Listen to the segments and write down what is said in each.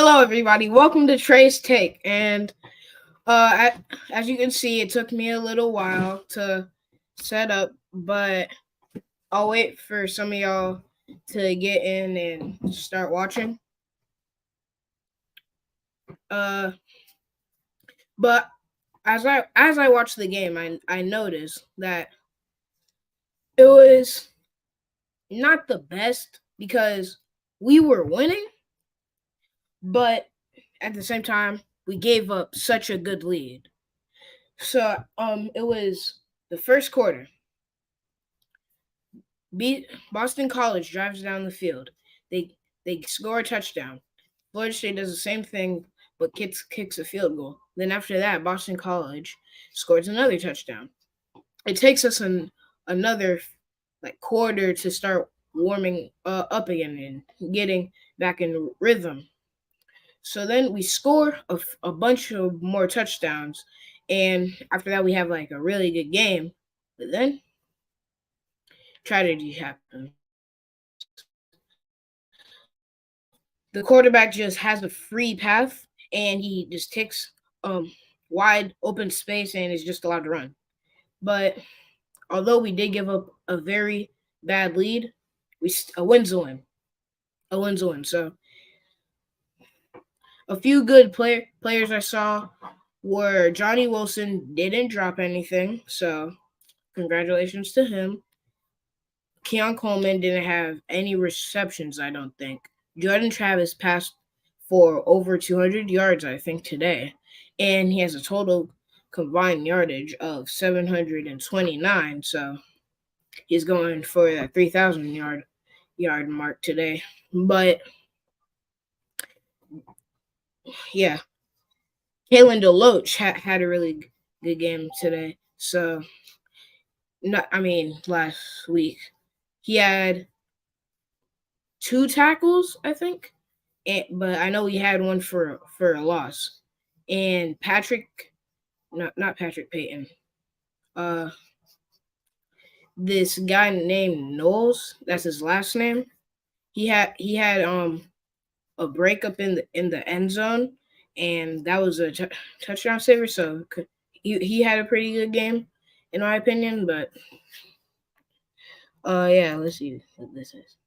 Hello, everybody. Welcome to Trey's Take. And as you can see, it took me a little while to set up, but I'll wait for some of y'all to get in and start watching. Uh, but as I watched the game, I noticed that it was not the best because we were winning, but at the same time, we gave up such a good lead. So it was the first quarter. Boston College drives down the field. They score a touchdown. Florida State does the same thing, but kicks a field goal. Then after that, Boston College scores another touchdown. It takes us another quarter to start warming up again and getting back in rhythm. So then we score a bunch of more touchdowns, and after that we have a really good game. But then tragedy happens. The quarterback just has a free path, and he just takes wide open space and is just allowed to run. But although we did give up a very bad lead, a win's a win. A win's a win. So a few good players I saw were Johnny Wilson didn't drop anything, so congratulations to him. Keon Coleman didn't have any receptions, I don't think. Jordan Travis passed for over 200 yards, I think, today, and he has a total combined yardage of 729. So he's going for that 3,000 yard mark today. But yeah, Kalen DeLoach had a really good game today. So last week he had 2 tackles, I think, but I know he had one for a loss. And not Patrick Payton. This guy named Knowles, that's his last name. He had a breakup in the end zone, and that was a touchdown saver. So he had a pretty good game, in my opinion. But yeah, let's see what this is.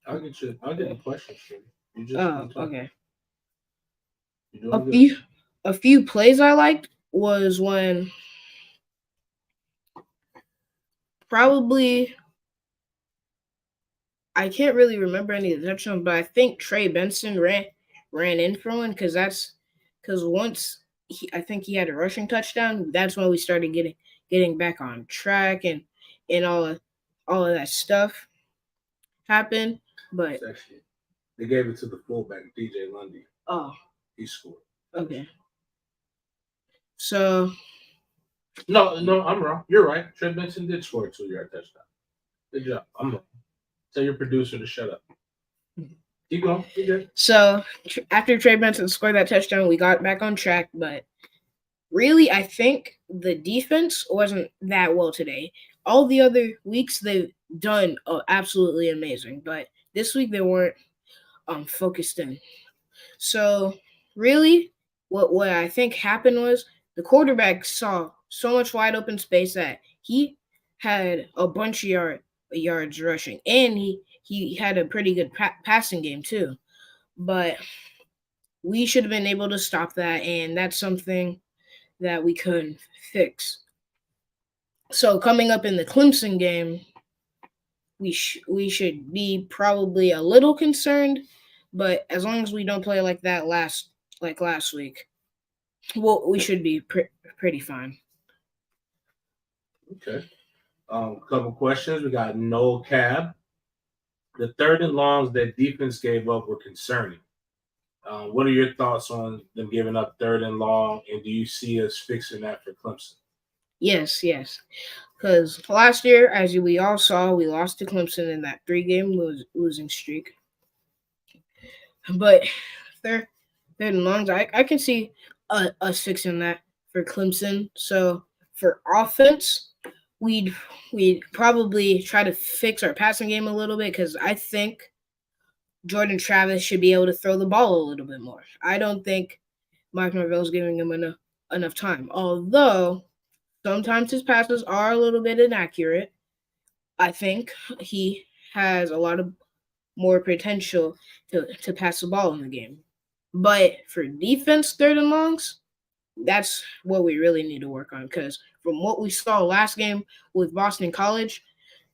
I'll get the questions for you. You just okay. You're doing good. A few plays I liked was when probably I can't really remember any of the touchdowns, but I think Trey Benson ran in for one because once I think he had a rushing touchdown. That's when we started getting back on track and all of that stuff happened. But Actually, they gave it to the fullback, DJ Lundy. Oh, he scored. Okay. So no, I'm wrong. You're right. Trey Benson did score a 2-yard touchdown. Good job. I'm wrong. Tell your producer to shut up. Keep going. You're good. So after Trey Benson scored that touchdown, we got back on track. But really, I think the defense wasn't that well today. All the other weeks they've done absolutely amazing, but this week they weren't focused in. So really, what I think happened was the quarterback saw so much wide open space that he had a bunch of yards rushing, and he had a pretty good passing game too. But we should have been able to stop that, and that's something that we couldn't fix. So coming up in the Clemson game, we should be probably a little concerned, but as long as we don't play like that last week, well, we should be pretty fine. Okay. Couple questions. We got Noel Cab. The third and longs that defense gave up were concerning. What are your thoughts on them giving up third and long, and do you see us fixing that for Clemson? Yes. Because last year, as we all saw, we lost to Clemson in that 3-game losing streak. But third and longs, I can see us fixing that for Clemson. So for offense, we'd probably try to fix our passing game a little bit because I think Jordan Travis should be able to throw the ball a little bit more. I don't think Mike Norvell's giving him enough time. Although sometimes his passes are a little bit inaccurate, I think he has a lot of more potential to pass the ball in the game. But for defense, third and longs, that's what we really need to work on. Because from what we saw last game with Boston College,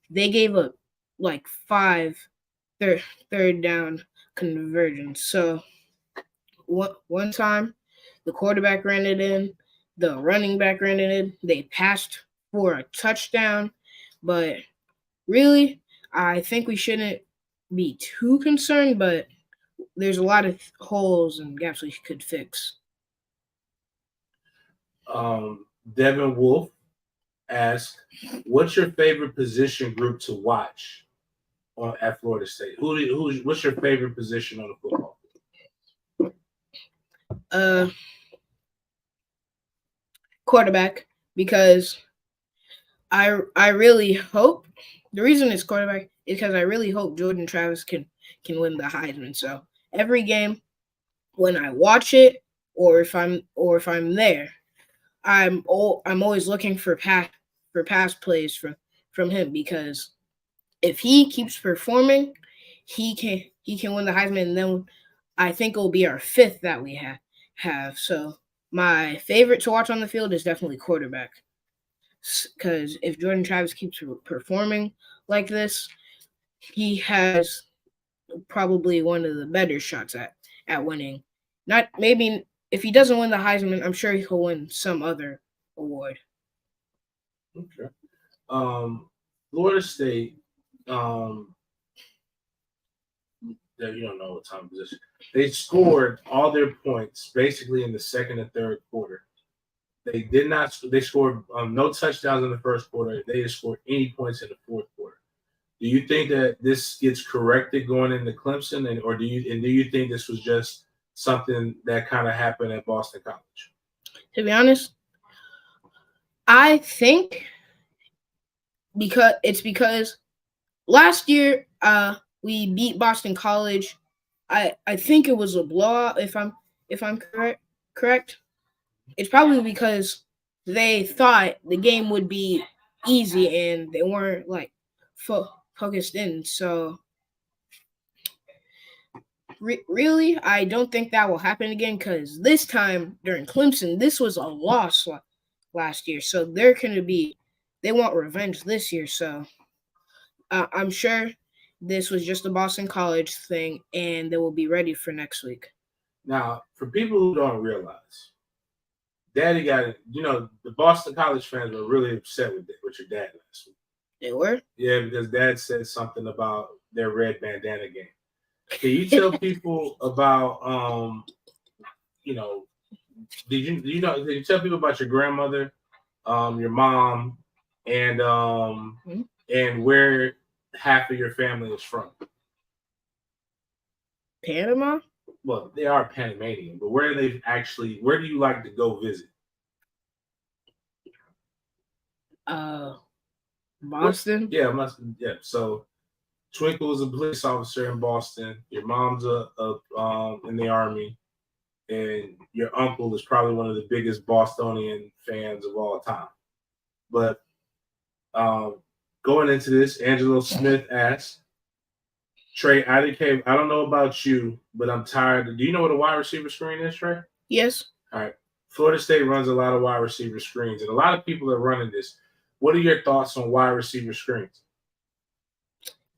they gave up like five third down conversions. So one time, the quarterback ran it in, the running back ran it in. They passed for a touchdown, but really, I think we shouldn't be too concerned. But there's a lot of holes and gaps we could fix. Devin Wolf asks, "What's your favorite position group to watch at Florida State? What's your favorite position on the football field?" Quarterback, because I really hope the reason it's quarterback is because I really hope Jordan Travis can win the Heisman. So every game when I watch it or if I'm there, I'm always looking for pass plays from him, because if he keeps performing, he can win the Heisman, and then I think it will be our fifth that we have. So my favorite to watch on the field is definitely quarterback, because if Jordan Travis keeps performing like this, he has probably one of the better shots at winning. Not maybe if he doesn't win the Heisman, I'm sure he'll win some other award. Okay. Florida State. You don't know what time position. They scored all their points basically in the second and third quarter. They did not. They scored no touchdowns in the first quarter. They didn't score any points in the fourth quarter. Do you think that this gets corrected going into Clemson, or do you think this was just something that kind of happened at Boston College? To be honest, I think because last year we beat Boston College. I think it was a blowout if I'm correct. It's probably because they thought the game would be easy and they weren't like focused in. So really, I don't think that will happen again, because this time during Clemson, this was a loss last year. So they want revenge this year. So I'm sure this was just a Boston College thing, and they will be ready for next week. Now, for people who don't realize, Daddy got it. The Boston College fans were really upset with your dad last week. They were? Yeah, because Dad said something about their red bandana game. Can you tell people about did you tell people about your grandmother, your mom, and and where half of your family is from? Panama? Well, they are Panamanian, but where do you like to go visit? Boston? Yeah. So Twinkle is a police officer in Boston. Your mom's in the Army, and your uncle is probably one of the biggest Bostonian fans of all time. But going into this, Angelo Smith asks, Trey, I don't know about you, but I'm tired. Do you know what a wide receiver screen is, Trey? Yes. All right. Florida State runs a lot of wide receiver screens, and a lot of people are running this. What are your thoughts on wide receiver screens?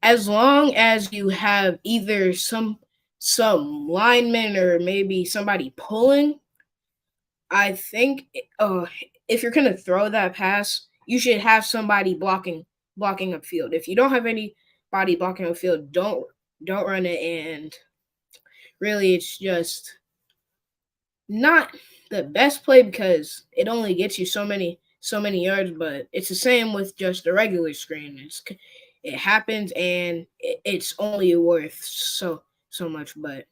As long as you have either some lineman or maybe somebody pulling, I think if you're gonna throw that pass, you should have somebody blocking upfield. If you don't have anybody blocking upfield, don't run it. And really, it's just not the best play because it only gets you so many yards. But it's the same with just a regular screen. It happens and it's only worth so much. But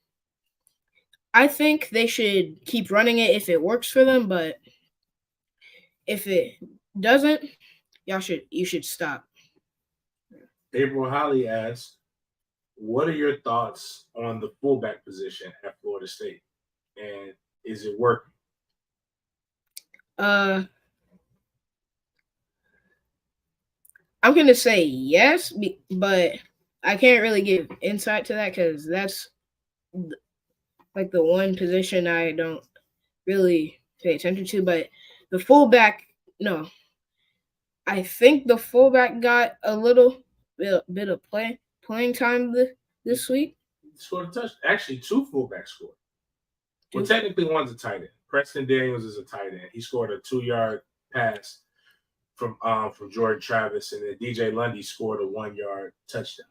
I think they should keep running it if it works for them. But if it doesn't, you should stop. April Holly asks, What are your thoughts on the fullback position at Florida State, and is it working? Uh, I'm gonna say yes, but I can't really give insight to that because that's like the one position I don't really pay attention to. But the fullback, no, I think the fullback got a little bit of playing time this week. He scored a touch. Actually, two fullbacks scored. Well, Two. technically, one's a tight end. Preston Daniels is a tight end. He scored a 2-yard pass from Jordan Travis, and then DJ Lundy scored a 1-yard touchdown.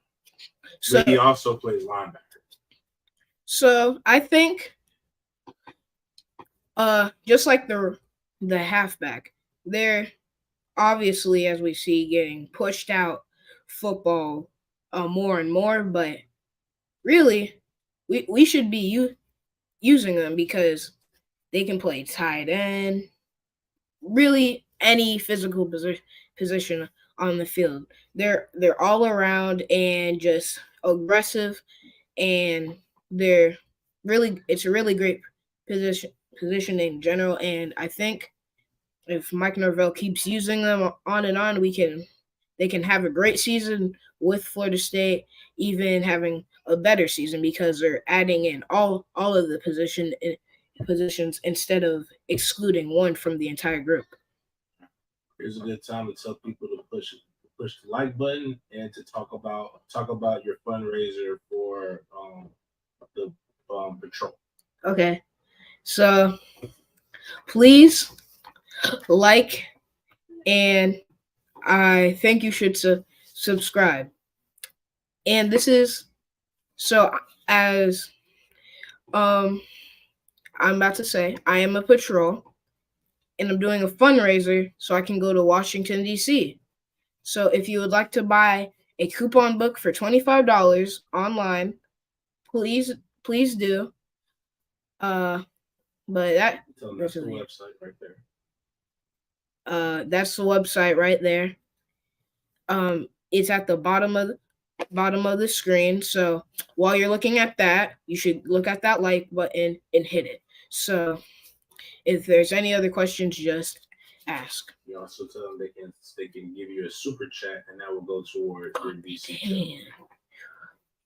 So But he also plays linebacker. So I think just like the halfback, they're obviously, as we see, getting pushed out football more and more, but really we should be using them because they can play tight end, really any physical position on the field. They're all around and just aggressive, and they're really it's a really great position in general. And I think if Mike Norvell keeps using them on and on, they can have a great season with Florida State, even having a better season because they're adding in all of the positions instead of excluding one from the entire group. Here's a good time to tell people to push the like button and to talk about your fundraiser for the patrol. Okay, so please like, and I think you should subscribe. And this is so as um I'm about to say, I am a patrol and I'm doing a fundraiser so I can go to Washington D.C. So if you would like to buy a coupon book for $25 online, please do. Uh, but Tell them that's the website right there. That's the website right there. It's at the bottom of the screen. So while you're looking at that, you should look at that like button and hit it. So if there's any other questions, just ask. You also tell them they can give you a super chat, and that will go toward your DC trip.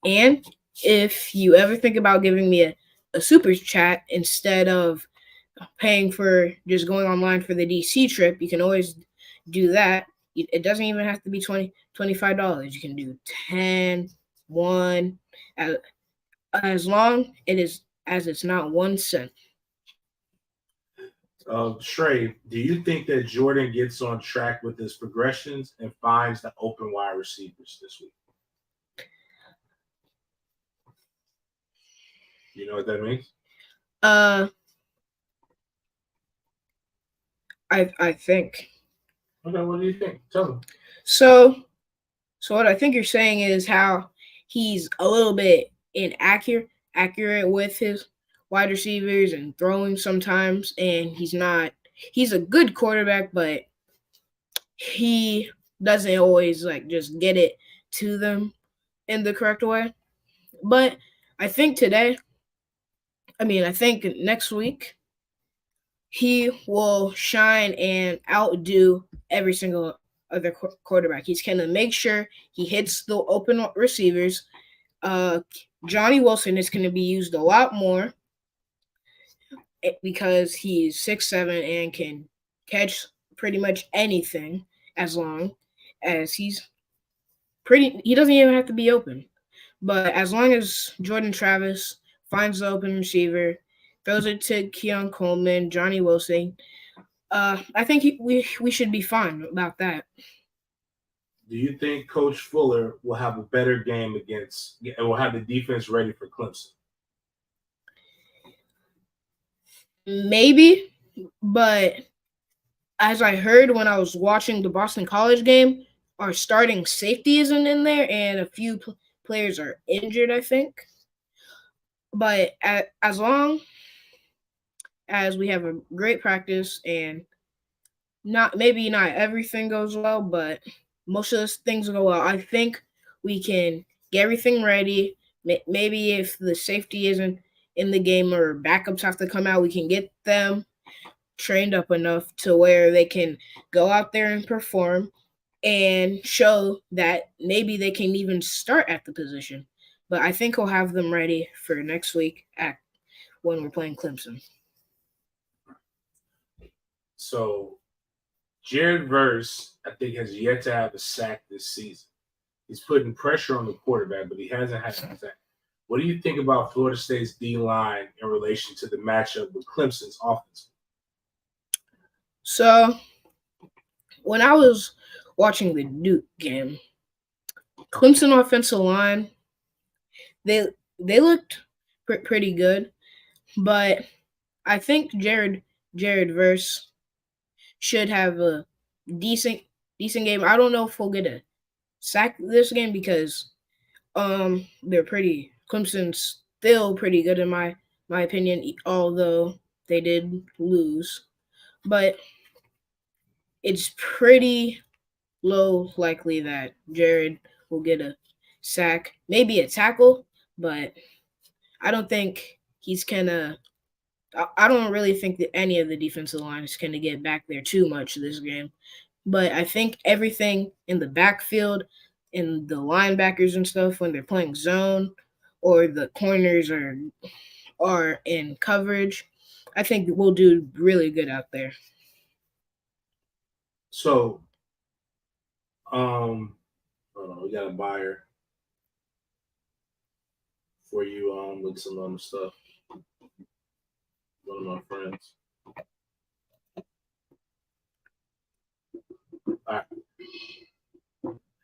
And if you ever think about giving me a super chat instead of paying for just going online for the DC trip, you can always do that. It doesn't even have to be $25. You can do 10, 1, as long as it's not 1 cent. Trey, do you think that Jordan gets on track with his progressions and finds the open wide receivers this week? You know what that means? I think. Okay, what do you think? Tell me. So what I think you're saying is how he's a little bit inaccurate with his wide receivers and throwing sometimes, and he's a good quarterback, but he doesn't always like just get it to them in the correct way. But I think next week he will shine and outdo every single other quarterback. He's going to make sure he hits the open receivers. Johnny Wilson is going to be used a lot more because he's 6'7" and can catch pretty much anything as long as he doesn't even have to be open. But as long as Jordan Travis finds the open receiver, throws it to Keon Coleman, Johnny Wilson, I think we should be fine about that. Do you think Coach Fuller will have a better game and will have the defense ready for Clemson? Maybe, but as I heard when I was watching the Boston College game, our starting safety isn't in there, and a few players are injured, I think. But as long as we have a great practice and not everything goes well, but most of those things go well, I think we can get everything ready. Maybe if the safety isn't in the game or backups have to come out, we can get them trained up enough to where they can go out there and perform and show that maybe they can even start at the position. But I think we'll have them ready for next week when we're playing Clemson. So Jared Verse, I think, has yet to have a sack this season. He's putting pressure on the quarterback, but he hasn't had a sack. What do you think about Florida State's D line in relation to the matchup with Clemson's offense? So when I was watching the Duke game, Clemson offensive line, they looked pretty good, but I think Jared Verse should have a decent game. I don't know if we'll get a sack this game because they're pretty Clemson's still pretty good in my opinion, although they did lose. But it's pretty low likely that Jared will get a sack, maybe a tackle, but I don't think he's gonna. I don't really think that any of the defensive line is gonna get back there too much this game. But I think everything in the backfield, in the linebackers and stuff, when they're playing zone, or the corners are in coverage, I think we'll do really good out there. So, hold on, we got a buyer for you with some other stuff. One of my friends. All right.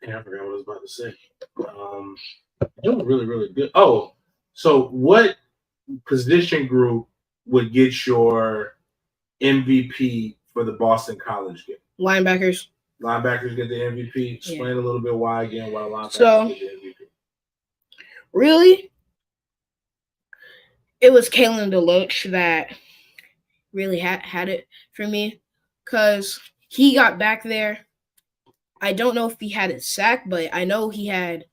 Yeah, I forgot what I was about to say. Doing really, really good. Oh, so what position group would get your MVP for the Boston College game? Linebackers. Linebackers get the MVP. Explain a little bit why linebackers get the MVP. Really, it was Kalen DeLoach that really had it for me because he got back there. I don't know if he had a sack, but I know he had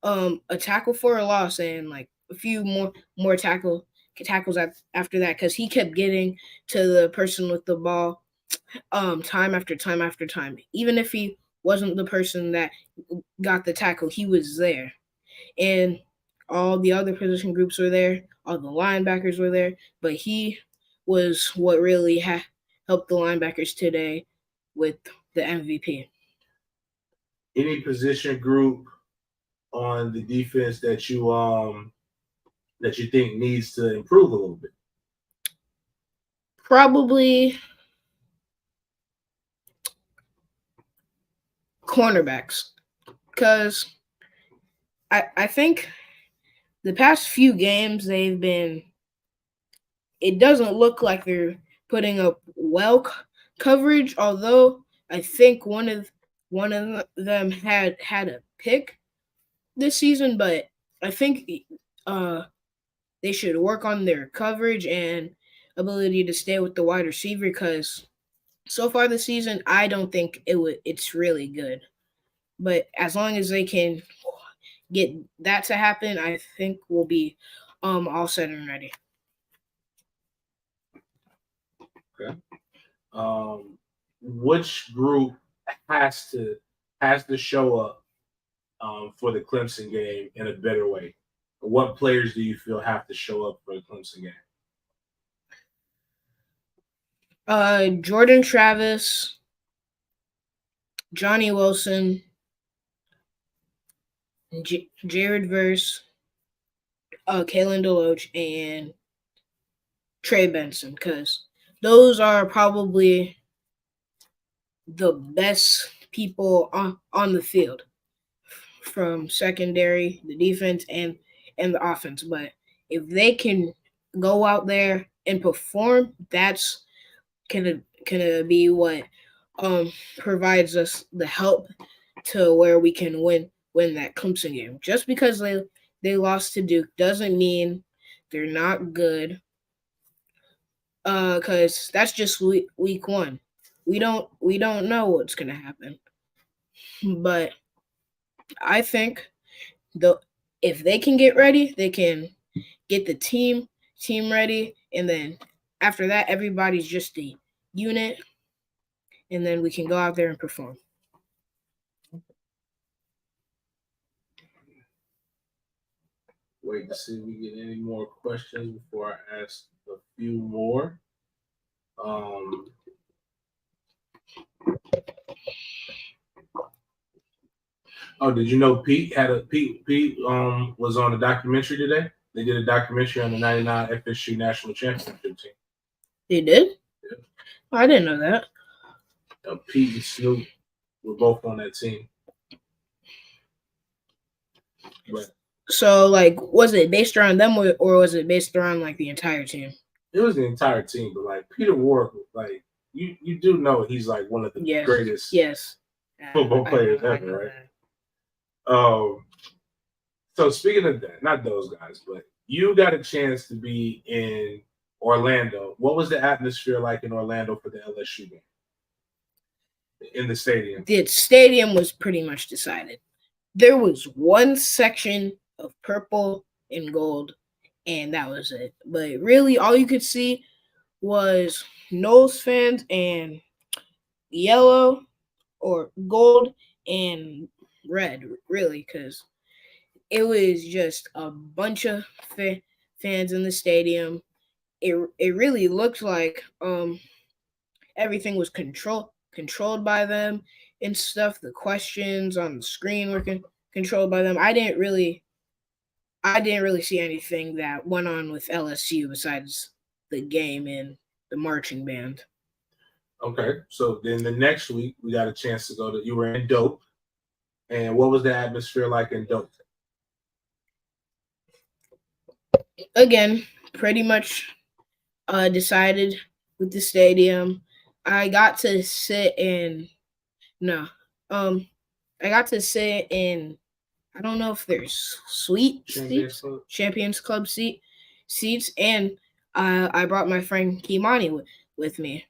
a tackle for a loss and like a few more tackles after that because he kept getting to the person with the ball time after time after time. Even if he wasn't the person that got the tackle, he was there. And all the other position groups were there, all the linebackers were there, but he was what really helped the linebackers today with the MVP. Any position group on the defense that you think needs to improve a little bit? Probably cornerbacks, because I think the past few games they've been. It doesn't look like they're putting up well coverage, although I think one of them had a pick this season, but I think they should work on their coverage and ability to stay with the wide receiver because so far this season I don't think it's really good. But as long as they can get that to happen, I think we'll be all set and ready. Okay. Which group has to show up for the Clemson game in a better way? What players do you feel have to show up for the Clemson game? Jordan Travis, Johnny Wilson, Jared Verse, Kalen DeLoach, and Trey Benson, because those are probably the best people on the field from secondary, the defense, and the offense. But if they can go out there and perform, that's gonna be what provides us the help to where we can win that Clemson game. Just because they lost to Duke doesn't mean they're not good. Because that's just week one. We don't know what's gonna happen. But I think if they can get ready, they can get the team ready, and then after that, everybody's just a unit, and then we can go out there and perform. Wait to see if we get any more questions before I ask a few more. Oh, did you know Pete was on a documentary today? They did a documentary on the '99 FSU national championship team. They did? Yeah. I didn't know that. Pete and Snoop were both on that team. But so, like, was it based around them, or was it based around like the entire team? It was the entire team, but like Peter Ward, like you do know he's like one of the greatest football players ever, right? So speaking of that, not those guys, but you got a chance to be in Orlando. What was the atmosphere like in Orlando for the LSU game? In the stadium? The stadium was pretty much decided. There was one section of purple and gold, and that was it. But really, all you could see was Knowles fans and yellow or gold and red, really, because it was just a bunch of fans in the stadium. It really looked like everything was controlled by them and stuff. The questions on the screen were controlled by them. I didn't really see anything that went on with LSU besides the game and the marching band. Okay, so then the next week we got a chance to go to. You were in Dope, and what was the atmosphere like in Dope? Again, pretty much decided with the stadium. I got to sit in. No, I got to sit in. I don't know if there's Champions Club seats, and I brought my friend Kimani with me.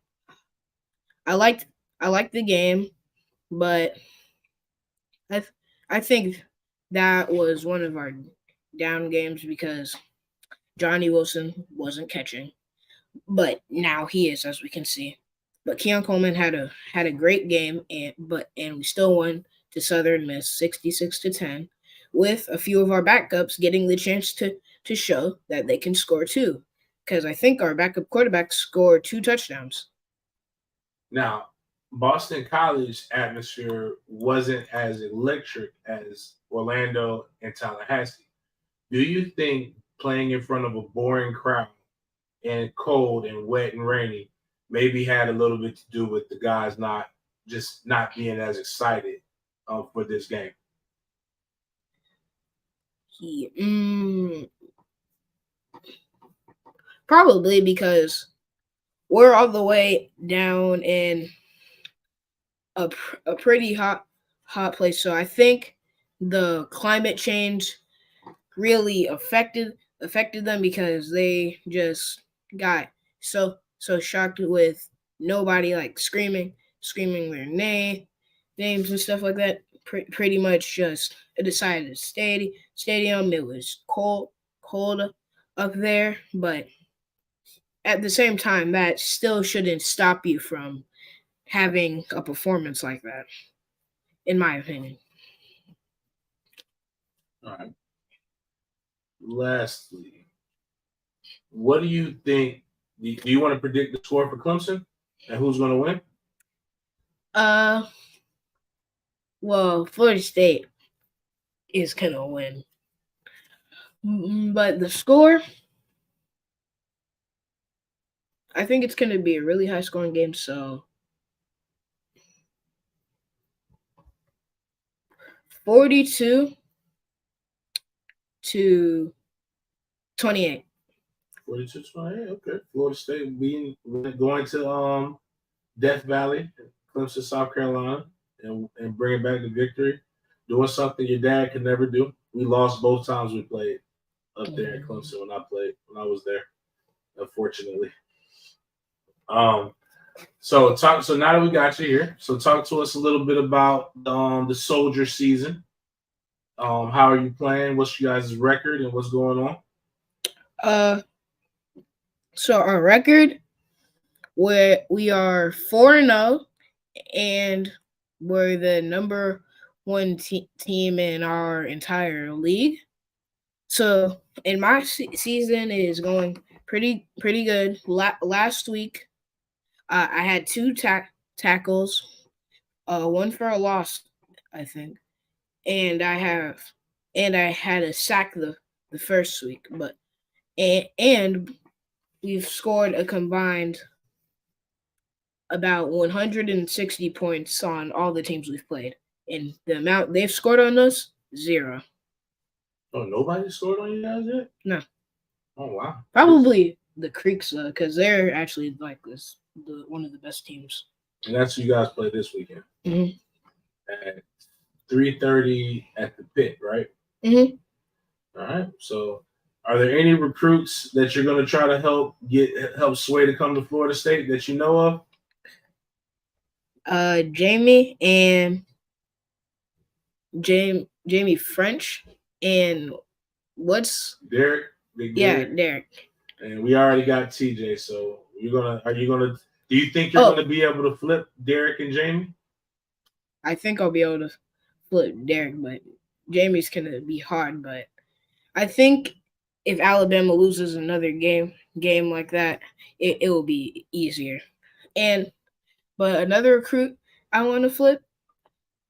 I liked the game, but I think that was one of our down games because Johnny Wilson wasn't catching, but now he is, as we can see. But Keon Coleman had a great game, and we still won to Southern Miss 66-10, with a few of our backups getting the chance to show that they can score too, because I think our backup quarterback scored 2 touchdowns. Now, Boston College atmosphere wasn't as electric as Orlando and Tallahassee. Do you think playing in front of a boring crowd and cold and wet and rainy maybe had a little bit to do with the guys not being as excited for this game? Probably because we're all the way down in a pretty hot place. So I think the climate change really affected them because they just got so shocked with nobody like screaming their names and stuff like that. Pretty much just decided to stadium. It was cold up there, but at the same time, that still shouldn't stop you from having a performance like that, in my opinion. All right. Lastly, what do you think? Do you want to predict the score for Clemson and who's going to win? Well, Florida State is going to win. But the score, I think it's going to be a really high scoring game. So 42-28. 42-28. Okay. Florida State going to Death Valley, Clemson, South Carolina, and bringing back the victory. Doing something your dad could never do. We lost both times we played up there in Clemson when I was there, unfortunately. So now that we got you here, so talk to us a little bit about the Soldier season. How are you playing? What's your guys' record and what's going on? So our record, we are 4-0, and we're the number one team in our entire league. So, and my season is going pretty good. Last week, I had 2 tackles, one for a loss, I think, and I had a sack the first week, but and we've scored a combined about 160 points on all the teams we've played, and the amount they've scored on us, 0. Oh, nobody scored on you guys yet? No. Oh wow. Probably the Creeks, because they're actually like one of the best teams. And that's who you guys play this weekend. Mm-hmm. At 3:30 at the pit, right? Mm-hmm. All right. So, are there any recruits that you're going to try to help sway to come to Florida State that you know of? Jamie and Jamie French, and what's Derek? Derek. And we already got TJ. So do you think you're gonna be able to flip Derek and Jamie? I think I'll be able to flip Derek, but Jamie's gonna be hard. But I think if Alabama loses another game like that, it will be easier. But another recruit I want to flip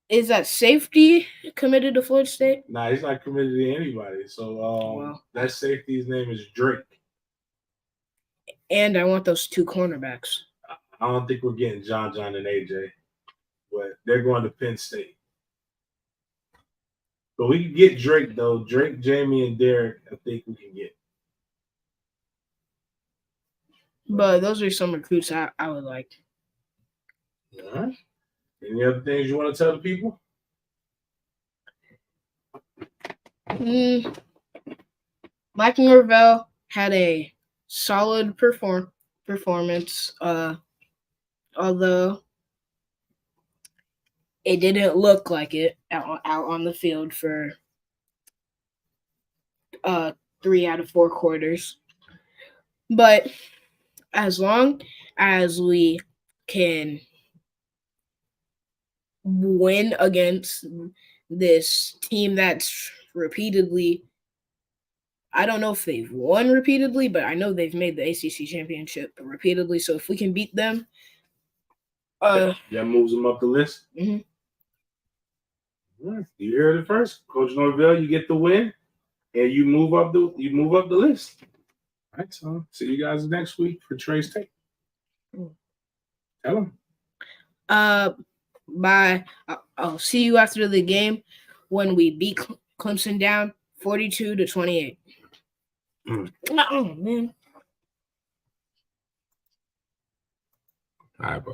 is that safety committed to Florida State. Nah, he's not committed to anybody. So that safety's name is Drake. And I want those 2 cornerbacks. I don't think we're getting John and AJ, but they're going to Penn State. But we can get Drake, though. Drake, Jamie, and Derek, I think we can get. But those are some recruits I would like. All right. Any other things you want to tell the people? Mike Norvell had a solid performance, although it didn't look like it out on the field for 3 out of 4 quarters. But as long as we can win against this team that's repeatedly, I don't know if they've won repeatedly, but I know they've made the ACC championship repeatedly. So if we can beat them, that moves them up the list. Mm-hmm. You heard it first, Coach Norvell. You get the win, and you move up the list. All right, so see you guys next week for Trey's Take. Tell them. Bye. I'll see you after the game when we beat Clemson down 42-28. Oh man. All right, bro.